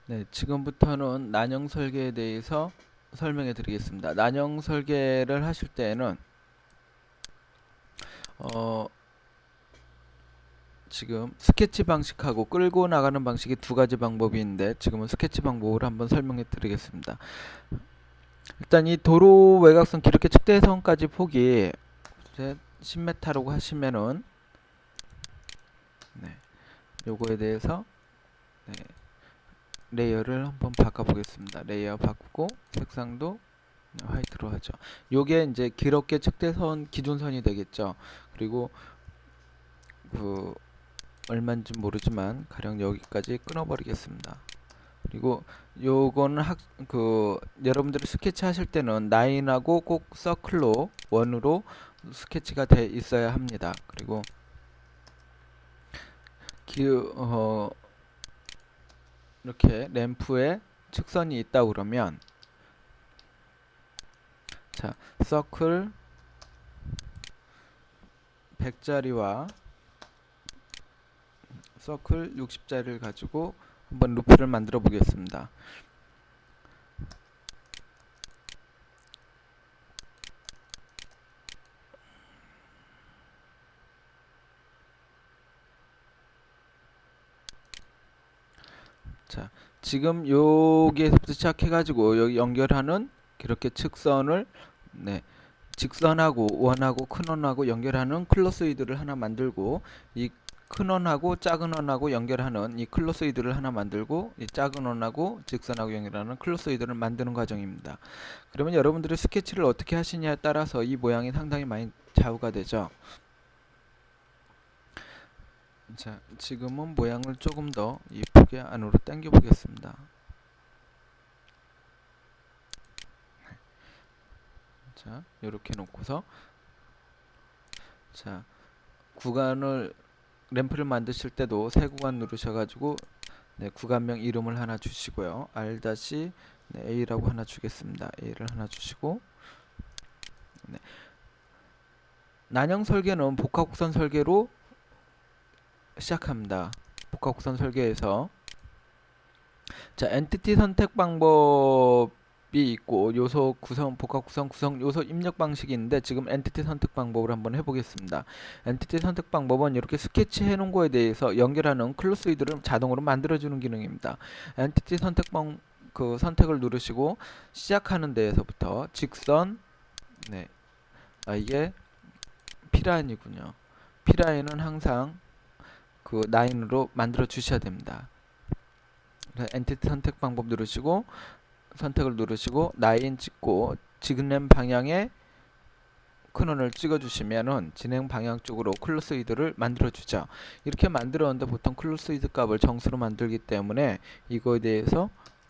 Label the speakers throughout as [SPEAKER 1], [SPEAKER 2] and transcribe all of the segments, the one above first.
[SPEAKER 1] 네, 지금부터는 난형 설계에 대해서 설명해 드리겠습니다. 난형 설계를 하실 때에는 어, 지금 스케치 방식하고 끌고 나가는 방식이 두 가지 방법이 있는데 지금은 스케치 방법으로 한번 설명해 드리겠습니다. 일단 이 도로 외곽선 기울기 측대선까지 폭이 10m라고 하시면은 네, 요거에 대해서 네, 레이어를 한번 바꿔 보겠습니다. 레이어 바꾸고 색상도 화이트로 하죠. 요게 이제 기럽게 측대선 기준선이 되겠죠. 그리고 그 얼마인지 모르지만 가령 여기까지 끊어버리겠습니다. 그리고 요거는 여러분들이 스케치 하실 때는 라인하고 꼭 서클로 원으로 스케치가 돼 있어야 합니다. 그리고 기, 어, 이렇게 램프에 측선이 있다 그러면 자 서클 100짜리와 서클 60짜리를 가지고 한번 루프를 만들어 보겠습니다. 자, 지금 여기에서부터 시작해가지고 여기 연결하는 이렇게 측선을 네, 직선하고 원하고 큰 원하고 연결하는 클로스이드를 하나 만들고 이 큰 원하고 작은 원하고 연결하는 이 클로스이드를 하나 만들고 이 작은 원하고 직선하고 연결하는 클로스이드를 만드는 과정입니다. 그러면 여러분들이 스케치를 어떻게 하시냐에 따라서 이 모양이 상당히 많이 좌우가 되죠. 자, 지금은 모양을 조금 더 이쁘게 안으로 당겨 보겠습니다. 자, 이렇게 놓고서 자, 구간을 램프를 만드실 때도 새 구간 누르셔가지고 네, 구간명 이름을 하나 주시고요. R-A라고 하나 주겠습니다. A를 하나 주시고 네. 난형 설계는 복합곡선 설계로 시작합니다. 복합곡선 설계에서 자, 엔티티 선택 방법이 있고 요소 구성, 복합 구성, 구성 요소 입력 방식이 있는데 지금 엔티티 선택 방법을 한번 해보겠습니다. 엔티티 선택 방법은 이렇게 스케치 해놓은 거에 대해서 연결하는 클로스이드를 자동으로 만들어주는 기능입니다. 엔티티 선택 그 선택을 누르시고 시작하는 데에서부터 직선, 네, 이게 P라인이군요. P라인은 항상 그 라인으로 만들어 주셔야 됩니다. 엔티티 선택 방법 누르시고 선택을 누르시고 라인 찍고 진행 방향에 큰 원을 찍어 주시면은 진행 방향 쪽으로 클로스이드를 만들어 주죠. 이렇게 만들었는데 보통 클로스이드 값을 정수로 만들기 때문에 이거에 대해서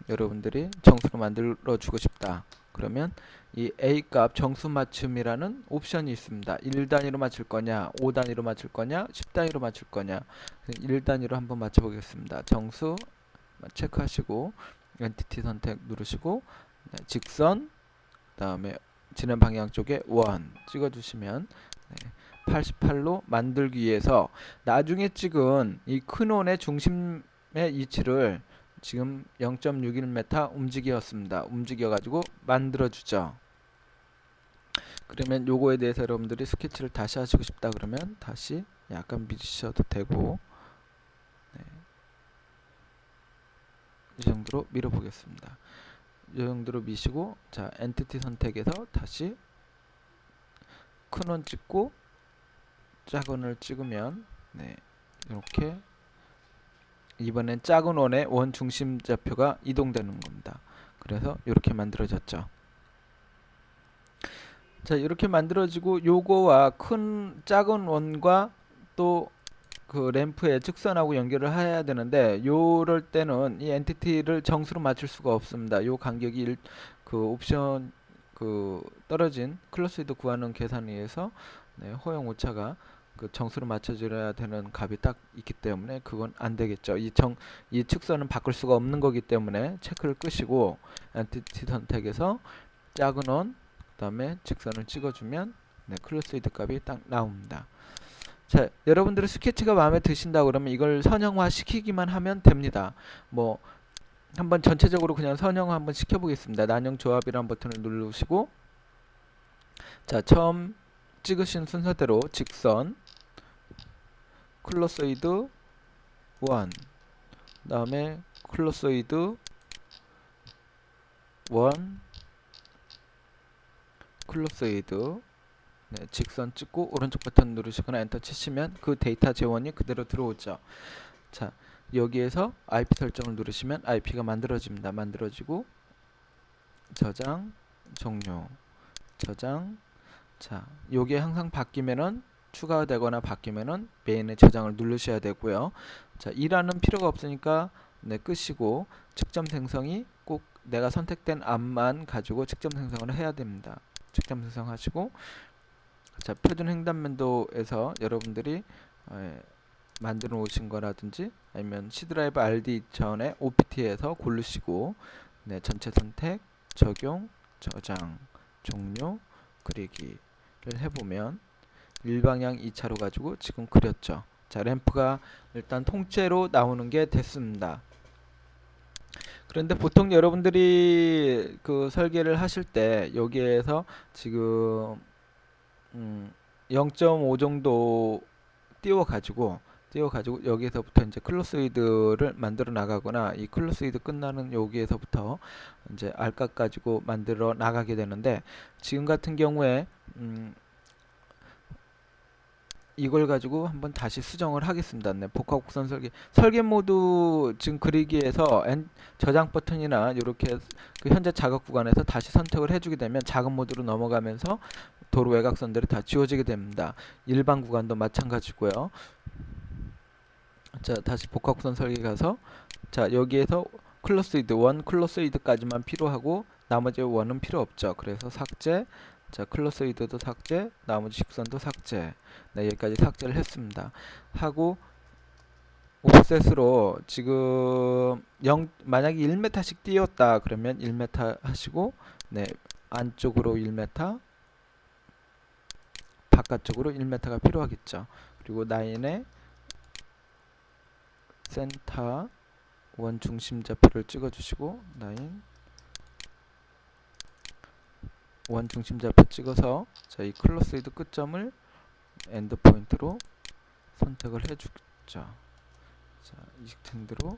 [SPEAKER 1] 여러분들이 정수로 만들어 주고 싶다. 그러면 이 A 값 정수 맞춤이라는 옵션이 있습니다. 1단위로 맞출 거냐, 5단위로 맞출 거냐, 10단위로 맞출 거냐. 1단위로 한번 맞춰 보겠습니다. 정수 체크하시고 엔티티 선택 누르시고 네, 직선 그다음에 진행 방향 쪽에 1 찍어주시면 네, 88로 만들기 위해서 나중에 찍은 이 큰 원의 중심의 위치를 지금 0.61m 움직였습니다. 움직여가지고 만들어주죠. 그러면 요거에 대해서 여러분들이 스케치를 다시 하시고 싶다 그러면 다시 약간 미주셔도 되고 네, 이 정도로 밀어보겠습니다. 이 정도로 미시고 자 엔티티 선택에서 다시 큰 원 찍고 작은 원을 찍으면 네 이렇게 이번엔 작은 원의 원 중심 좌표가 이동되는 겁니다. 그래서 이렇게 만들어졌죠. 자 이렇게 만들어지고 요거와 큰 작은 원과 또 그 램프의 직선하고 연결을 해야 되는데 요럴 때는 이 엔티티를 정수로 맞출 수가 없습니다. 요 간격이 그 옵션 그 떨어진 클로스이드 구하는 계산에 의해서 네, 허용 오차가 그 정수로 맞춰줘야 되는 값이 딱 있기 때문에 그건 안 되겠죠. 이 측선은 바꿀 수가 없는 거기 때문에 체크를 끄시고 엔티티 선택에서 작은 원 그다음에 직선을 찍어주면 네, 클로스이드 값이 딱 나옵니다. 자, 여러분들의 스케치가 마음에 드신다 그러면 이걸 선형화 시키기만 하면 됩니다. 뭐 한번 전체적으로 그냥 선형 한번 시켜보겠습니다. 난형 조합이라는 버튼을 누르시고, 자, 처음 찍으신 순서대로 직선, 클로소이드 1, 다음에 클로소이드 1, 클로소이드, 네, 직선 찍고 오른쪽 버튼 누르시거나 엔터 치시면 그 데이터 재원이 그대로 들어오죠. 자, 여기에서 IP 설정을 누르시면 IP가 만들어집니다. 만들어지고 저장, 종료, 저장. 자, 요게 항상 바뀌면은 추가되거나 바뀌면은 메인의 저장을 누르셔야 되고요. 자, 일하는 필요가 없으니까 네, 끄시고 측정 생성이 꼭 내가 선택된 앞만 가지고 측정 생성을 해야 됩니다. 측정 생성하시고, 자, 표준 횡단면도에서 여러분들이 만들어 놓으신 거라든지 아니면 C 드라이브 RD 전에 OPT에서 고르시고, 네, 전체 선택, 적용, 저장, 종료, 그리기를 해보면 일방향 2차로 가지고 지금 그렸죠. 자, 램프가 일단 통째로 나오는 게 됐습니다. 그런데 보통 여러분들이 그 설계를 하실 때 여기에서 지금 0.5 정도 띄워가지고 여기에서부터 이제 클로스위드를 만들어 나가거나 이 클로스위드 끝나는 여기에서부터 이제 알각 가지고 만들어 나가게 되는데, 지금 같은 경우에 이걸 가지고 한번 다시 수정을 하겠습니다. 네, 복합곡선 설계 모드 지금 그리기에서 저장 버튼이나 이렇게 그 현재 작업 구간에서 다시 선택을 해주게 되면 작업 모드로 넘어가면서 도로 외곽선들이 다 지워지게 됩니다. 일반 구간도 마찬가지고요. 자, 다시 복합곡선 설계 가서, 자, 여기에서 클로스이드 1, 클로스이드까지만 필요하고 나머지 1은 필요 없죠. 그래서 삭제. 자, 클로스이드도 삭제, 나머지 직선도 삭제. 네, 여기까지 삭제를 했습니다. 하고 옵셋으로 지금 만약에 1m씩 띄웠다 그러면 1m 하시고, 네, 안쪽으로 1m, 바깥쪽으로 1m가 필요하겠죠. 그리고 라인에 센터 원 중심 좌표를 찍어주시고, 라인 원 중심 좌표 찍어서, 자, 이 클로스이드 끝점을 엔드 포인트로 선택을 해주죠. 자, 익스텐드로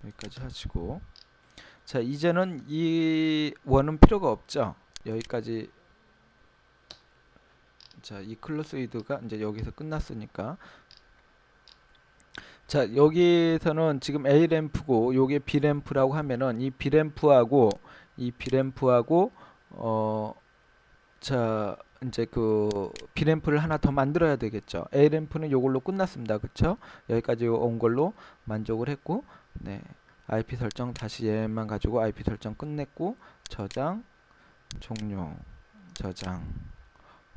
[SPEAKER 1] 여기까지 하시고, 자, 이제는 이 원은 필요가 없죠. 여기까지. 자, 이 클로스이드가 이제 여기서 끝났으니까, 자, 여기서는 지금 A 램프고 요게 B 램프라고 하면은 이 B 램프하고 자, 이제 그 B 램프를 하나 더 만들어야 되겠죠. A 램프는 요걸로 끝났습니다. 그쵸? 여기까지 온 걸로 만족을 했고, 네, IP 설정 다시 얘만 가지고 IP 설정 끝냈고, 저장, 종료, 저장.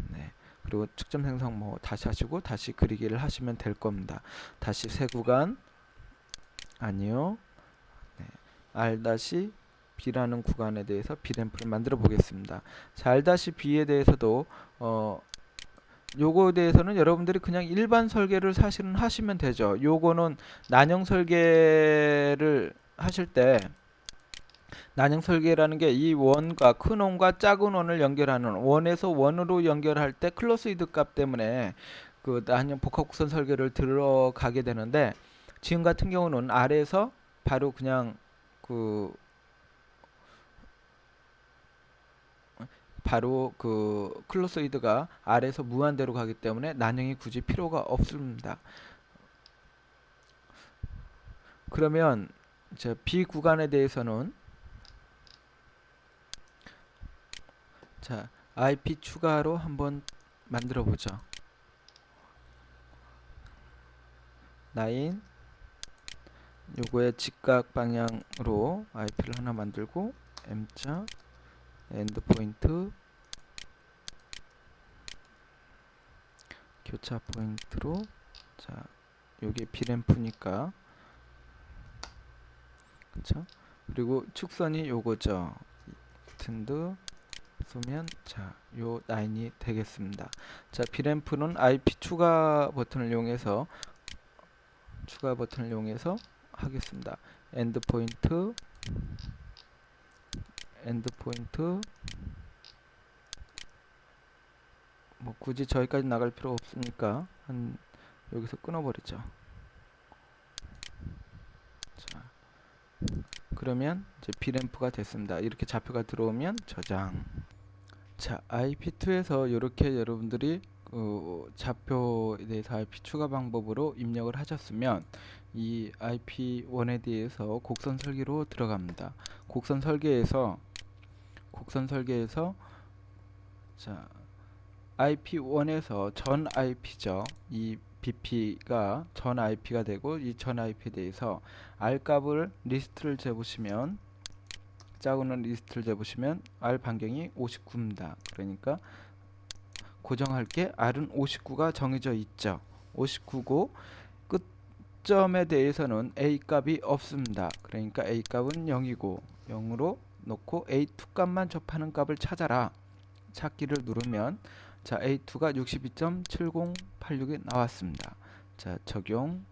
[SPEAKER 1] 네, 그리고 측정 생성 뭐 다시 하시고 다시 그리기를 하시면 될 겁니다. 다시 새 구간, 아니요, 네, R-B라는 구간에 대해서 B램프를 만들어 보겠습니다. 자, R-B에 대해서도 요거에 대해서는 여러분들이 그냥 일반 설계를 사실은 하시면 되죠. 요거는 난형 설계를 하실 때, 난형 설계라는 게 이 원과 큰 원과 작은 원을 연결하는, 원에서 원으로 연결할 때 클로스이드 값 때문에 그 난형 복합곡선 설계를 들어가게 되는데, 지금 같은 경우는 아래에서 바로 그냥 그 클로스이드가 아래에서 무한대로 가기 때문에 난형이 굳이 필요가 없습니다. 그러면 이제 B 구간에 대해서는, 자, IP 추가로 한번 만들어 보죠. 라인 요거의 직각 방향으로 IP를 하나 만들고, M자 엔드 포인트 교차 포인트로, 자, 요게 B램프니까, 그쵸? 그리고 축선이 요거죠. 텐드 쏘면, 자, 요 라인이 되겠습니다. 자, B램프는 IP 추가 버튼을 이용해서 하겠습니다. 엔드 포인트 엔드 포인트 뭐 굳이 저기까지 나갈 필요 없으니까 한 여기서 끊어버리죠. 자, 그러면 이제 B램프가 됐습니다. 이렇게 좌표가 들어오면 저장. 자, IP2에서 이렇게 여러분들이 그 좌표에 대해서 IP 추가 방법으로 입력을 하셨으면 이 IP1에 대해서 곡선 설계로 들어갑니다. 곡선 설계에서 자, IP1에서 전 IP죠. 이 BP가 전 IP가 되고 이 전 IP에 대해서 R 값을 리스트를 재보시면 짜고는 리스트를 재보시면 R 반경이 59입니다. 그러니까 고정할 게 R은 59가 정해져 있죠. 59고 끝점에 대해서는 A 값이 없습니다. 그러니까 A 값은 0이고 0으로 놓고 A2 값만 접하는 값을 찾아라. 찾기를 누르면 자 A2가 62.7086이 나왔습니다. 자 적용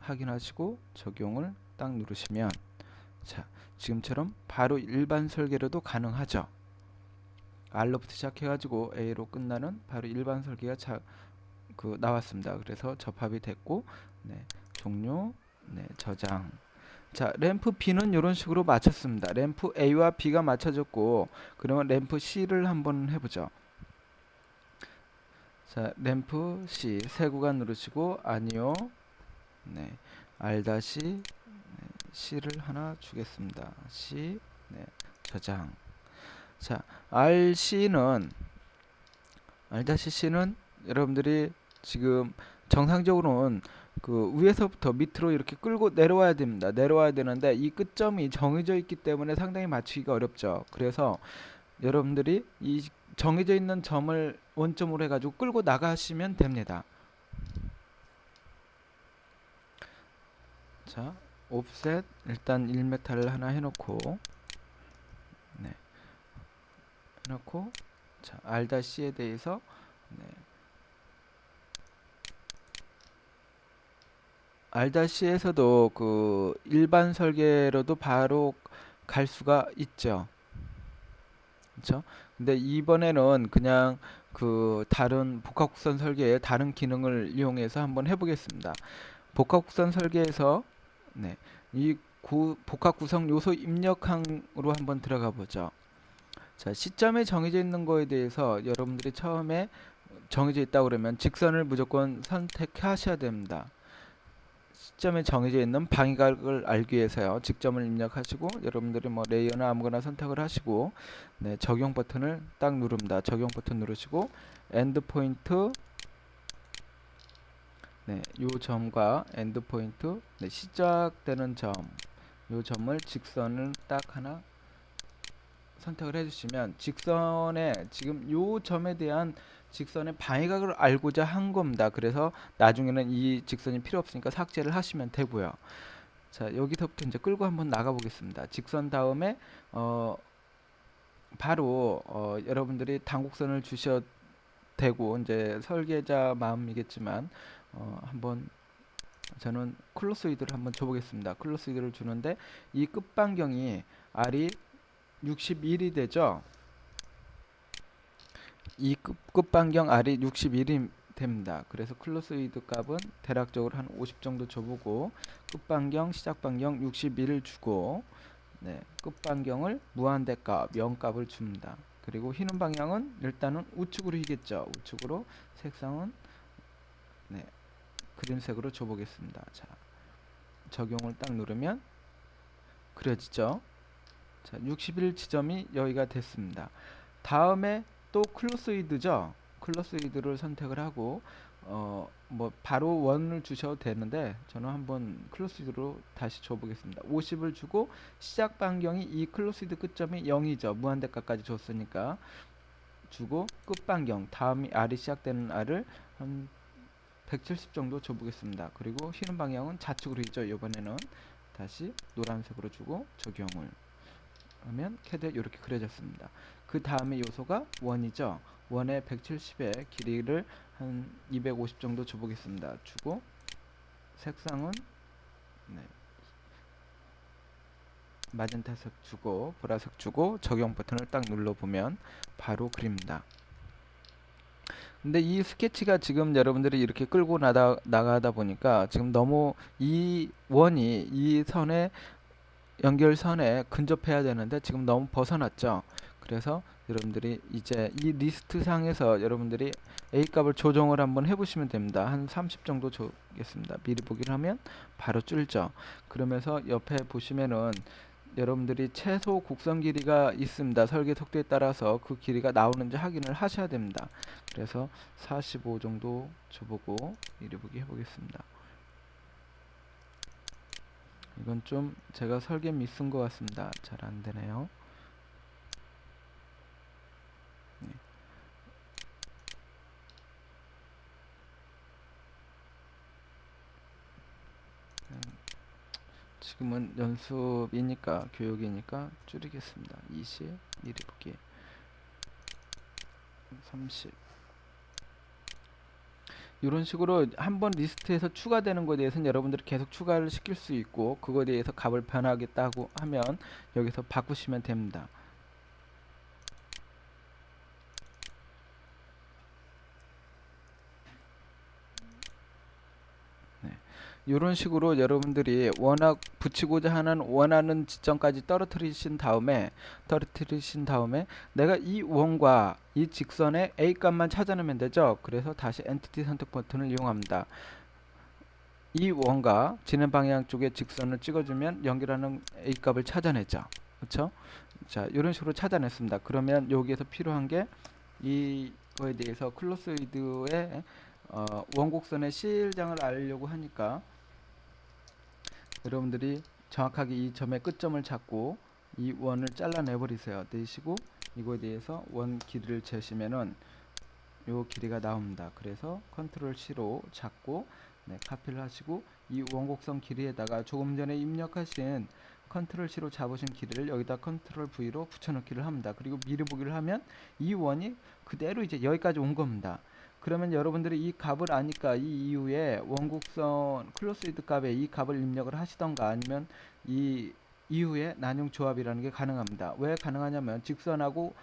[SPEAKER 1] 확인하시고 적용을 딱 누르시면 자 지금처럼 바로 일반 설계로도 가능하죠. R로부터 시작해가지고 A로 끝나는 바로 일반 설계가 나왔습니다. 그래서 접합이 됐고 네, 종료 네, 저장. 자 램프 B는 이런 식으로 맞췄습니다. 램프 A와 B가 맞춰졌고 그러면 램프 C를 한번 해보죠. 자 램프 C 세 구간 누르시고 아니요 네, R 다시 네, C를 하나 주겠습니다. C 네, 저장. 자 RC는 R-C는 여러분들이 지금 정상적으로는 그 위에서부터 밑으로 이렇게 끌고 내려와야 됩니다. 내려와야 되는데 이 끝점이 정해져 있기 때문에 상당히 맞추기가 어렵죠. 그래서 여러분들이 이 정해져 있는 점을 원점으로 해가지고 끌고 나가시면 됩니다. 자, 옵셋 일단 1m를 하나 해놓고 네, 해놓고 자, R-C에 대해서 네, R-C에서도 그 일반 설계로도 바로 갈 수가 있죠. 그렇죠? 근데 이번에는 그냥 그 다른 복합곡선 설계의 다른 기능을 이용해서 한번 해보겠습니다. 복합곡선 설계에서 네, 이 복합구성 요소 입력항으로 한번 들어가 보죠. 자, 시점에 정해져 있는 거에 대해서 여러분들이 처음에 정해져 있다 그러면 직선을 무조건 선택하셔야 됩니다. 시점에 정해져 있는 방위각을 알기 위해서요. 직점을 입력하시고 여러분들이 뭐 레이어나 아무거나 선택을 하시고 네, 적용 버튼을 딱 누릅니다. 적용 버튼 누르시고 엔드 포인트 네, 요 점과 엔드 포인트 네, 시작되는 점, 요 점을 직선을 딱 하나 선택을 해주시면 직선에 지금 요 점에 대한 직선의 방위각을 알고자 한 겁니다. 그래서 나중에는 이 직선이 필요 없으니까 삭제를 하시면 되고요. 자 여기서부터 이제 끌고 한번 나가 보겠습니다. 직선 다음에 바로 여러분들이 단곡선을 주셔도 되고 이제 설계자 마음이겠지만 한번 저는 클로스위드를 한번 줘보겠습니다. 클로스위드를 주는데 이 끝반경이 R이 61이 되죠. 이 끝반경 R이 61이 됩니다. 그래서 클로스위드 값은 대략적으로 한 50 정도 줘보고 끝반경 시작반경 61을 주고 네, 끝반경을 무한대값 0값을 줍니다. 그리고 휘는 방향은 일단은 우측으로 휘겠죠. 우측으로 색상은 네, 그린색으로 줘보겠습니다. 자, 적용을 딱 누르면 그려지죠. 자, 61 지점이 여기가 됐습니다. 다음에 또 클로스위드죠. 클로스위드를 선택을 하고 뭐 바로 원을 주셔도 되는데 저는 한번 클로스위드로 다시 줘보겠습니다. 50을 주고 시작 반경이 이 클로스위드 끝점이 0이죠. 무한대값까지 줬으니까 주고 끝반경 다음이 R이 시작되는 R을 한 170 정도 줘보겠습니다. 그리고 휘는 방향은 좌측으로 있죠. 이번에는 다시 노란색으로 주고 적용을 하면 캐드에 이렇게 그려졌습니다. 그 다음에 요소가 원이죠. 원의 170의 길이를 한 250 정도 줘보겠습니다. 주고 색상은 네. 마젠타색 주고 보라색 주고 적용 버튼을 딱 눌러보면 바로 그립니다. 근데 이 스케치가 지금 여러분들이 이렇게 끌고 나가다 보니까 지금 너무 이 원이 이 선에 연결선에 근접해야 되는데 지금 너무 벗어났죠. 그래서 여러분들이 이제 이 리스트 상에서 여러분들이 A 값을 조정을 한번 해보시면 됩니다. 한 30 정도 주겠습니다. 미리 보기를 하면 바로 줄죠. 그러면서 옆에 보시면은 여러분들이 최소 곡선 길이가 있습니다. 설계 속도에 따라서 그 길이가 나오는지 확인을 하셔야 됩니다. 그래서 45 정도 줘보고 미리 보기 해보겠습니다. 이건 좀 제가 설계 미스인 것 같습니다. 잘 안되네요. 네. 지금은 연습이니까 교육이니까 줄이겠습니다. 20 미리 보기 30 이런 식으로 한번 리스트에서 추가되는 것에 대해서는 여러분들이 계속 추가를 시킬 수 있고 그거에 대해서 값을 변하겠다고 하면 여기서 바꾸시면 됩니다. 네. 이런 식으로 여러분들이 워낙 붙이고자 하는 원하는 지점까지 떨어뜨리신 다음에 내가 이 원과 이 직선의 A 값만 찾아내면 되죠. 그래서 다시 엔티티 선택 버튼을 이용합니다. 이 원과 진행 방향 쪽에 직선을 찍어주면 연결하는 A 값을 찾아내죠. 그렇죠? 자, 이런 식으로 찾아냈습니다. 그러면 여기에서 필요한 게 이거에 대해서 클로스위드의 원곡선의 실장을 알려고 하니까 여러분들이 정확하게 이 점의 끝점을 잡고 이 원을 잘라내 버리세요. 내시고 이거에 대해서 원 길이를 재시면은 요 길이가 나옵니다. 그래서 컨트롤 C로 잡고 네, 카피를 하시고 이 원곡선 길이에다가 조금 전에 입력하신 컨트롤 C로 잡으신 길이를 여기다 컨트롤 V로 붙여넣기를 합니다. 그리고 미리 보기를 하면 이 원이 그대로 이제 여기까지 온 겁니다. 그러면 여러분들이 이 값을 아니까 이 이후에 원곡선 클로스위드 값에 이 값을 입력을 하시던가 아니면 이 이후에 난용 조합이라는 게 가능합니다. 왜 가능하냐면 직선하고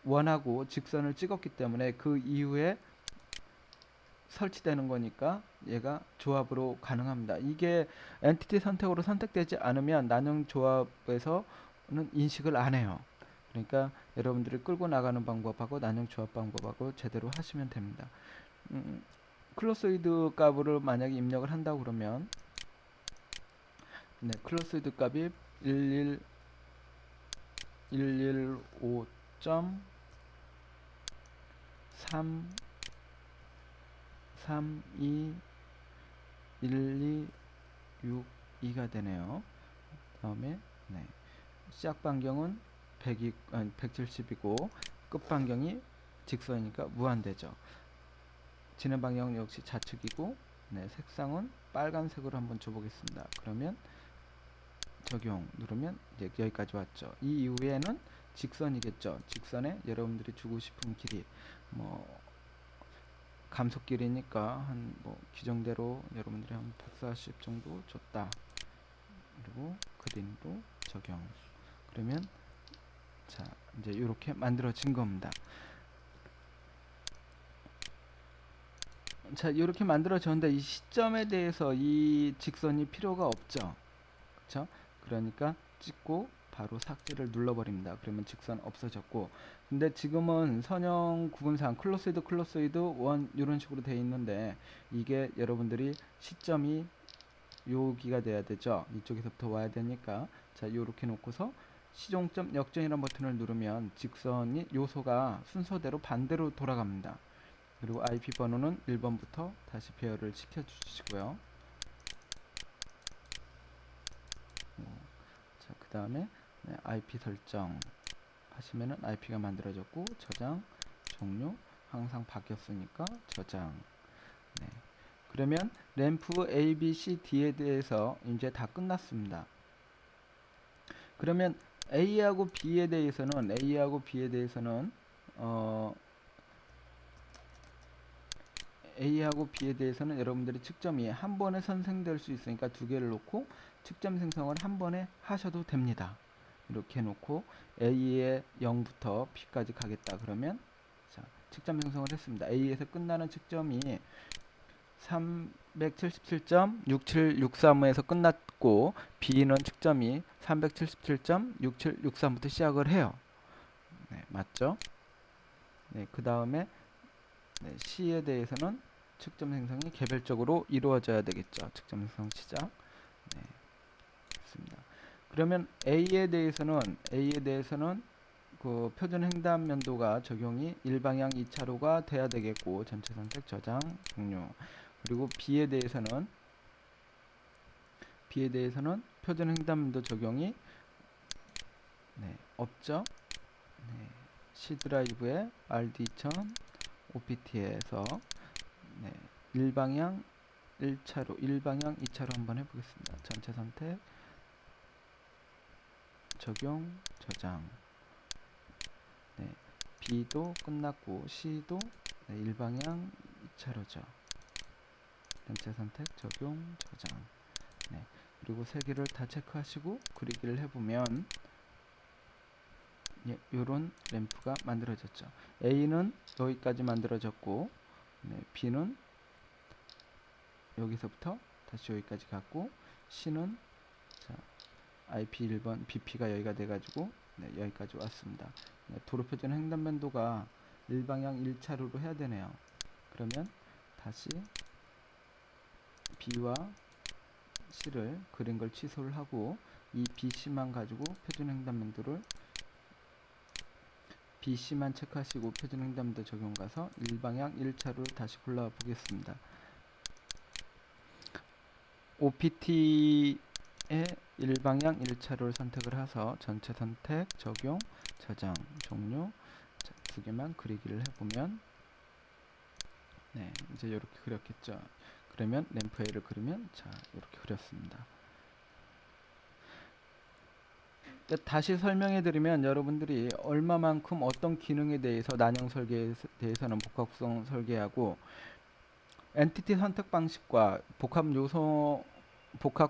[SPEAKER 1] 원하고 직선을 찍었기 때문에 그 이후에 설치되는 거니까 얘가 조합으로 가능합니다. 이게 엔티티 선택으로 선택되지 않으면 난용 조합에서는 인식을 안 해요. 그러니까 여러분들이 끌고 나가는 방법하고 난용 조합 방법하고 제대로 하시면 됩니다. 클로스위드 값을 만약에 입력을 한다고 그러면 네, 클로스위드 값이 115.3 32 1262가 되네요. 다음에 네. 시작 반경은 170이고 끝 반경이 직선이니까 무한대죠. 진행 방향 역시 좌측이고 네, 색상은 빨간색으로 한번 줘보겠습니다. 그러면 적용 누르면 이제 여기까지 왔죠. 이 이후에는 직선이겠죠. 직선에 여러분들이 주고 싶은 길이 뭐 감속길이니까 한 뭐 규정대로 여러분들이 한 140 정도 줬다. 그리고 그린도 적용. 그러면 자 이제 이렇게 만들어진 겁니다. 자 이렇게 만들어졌는데 이 시점에 대해서 이 직선이 필요가 없죠. 그쵸? 그러니까 찍고 바로 삭제를 눌러버립니다. 그러면 직선 없어졌고 근데 지금은 선형 구분상 클로스이드 원 이런 식으로 되어 있는데 이게 여러분들이 시점이 여기가 돼야 되죠. 이쪽에서부터 와야 되니까 자 요렇게 놓고서 시종점 역전이라는 버튼을 누르면 직선이 요소가 순서대로 반대로 돌아갑니다. 그리고 IP 번호는 1번부터 다시 배열을 시켜 주시고요. 자, 그 다음에 네, IP 설정 하시면은 IP가 만들어졌고 저장 종료 항상 바뀌었으니까 저장. 네. 그러면 램프 A, B, C, D에 대해서 이제 다 끝났습니다. 그러면 A하고 B에 대해서는 A하고 B에 대해서는 여러분들이 측점이 한 번에 선생될 수 있으니까 두 개를 놓고 측점 생성을 한 번에 하셔도 됩니다. 이렇게 해놓고 A의 0부터 B까지 가겠다 그러면 자, 측점 생성을 했습니다. A에서 끝나는 측점이 377.6763에서 끝났고 B는 측점이 377.6763부터 시작을 해요. 네, 맞죠? 네, 그 다음에 네, C에 대해서는 측점 생성이 개별적으로 이루어져야 되겠죠. 측점 생성 시작. 네, 됐습니다. 그러면 A에 대해서는 그 표준 횡단 면도가 적용이 1방향 2차로가 돼야 되겠고 전체 선택 저장 종료. 그리고 B에 대해서는 표준 횡단면도 적용이 네, 없죠. 네, C 드라이브의 RD2000 OPT에서 네, 1방향 1차로, 1방향 2차로 한번 해보겠습니다. 전체 선택 적용 저장. 네, B도 끝났고 C도 네, 1방향 2차로죠. 전체 선택 적용 저장. 네, 그리고 세 개를 다 체크하시고 그리기를 해보면 예, 요런 램프가 만들어졌죠. A는 여기까지 만들어졌고 네, B는 여기서부터 다시 여기까지 갔고 C는 자, IP 1번 BP가 여기가 돼가지고 네, 여기까지 왔습니다. 네, 도로 표준 횡단면도가 1방향 1차로로 해야 되네요. 그러면 다시 B와 C를 그린 걸 취소를 하고 이 BC만 가지고 표준 횡단면도를 BC만 체크하시고 표준 횡단면도 적용 가서 1방향 1차로를 다시 골라 보겠습니다. OPT의 1방향 1차로를 선택을 해서 전체 선택 적용 저장 종료. 자, 두 개만 그리기를 해보면 네, 이제 이렇게 그렸겠죠. 그러면 램프 A를 그리면 자, 이렇게 그렸습니다. 다시 설명해 드리면 여러분들이 얼마만큼 어떤 기능에 대해서 난형 설계에 대해서는 복합 구성 설계하고 엔티티 선택 방식과 복합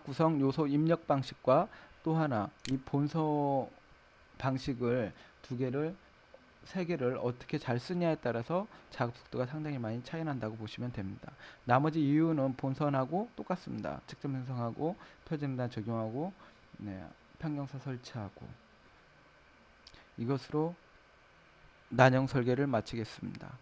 [SPEAKER 1] 구성 요소 입력 방식과 또 하나 이 본소 방식을 세 개를 어떻게 잘 쓰냐에 따라서 작업 속도가 상당히 많이 차이 난다고 보시면 됩니다. 나머지 이유는 본선하고 똑같습니다. 측정 생성하고 표준단 적용하고 네, 평경사 설치하고 이것으로 난형 설계를 마치겠습니다.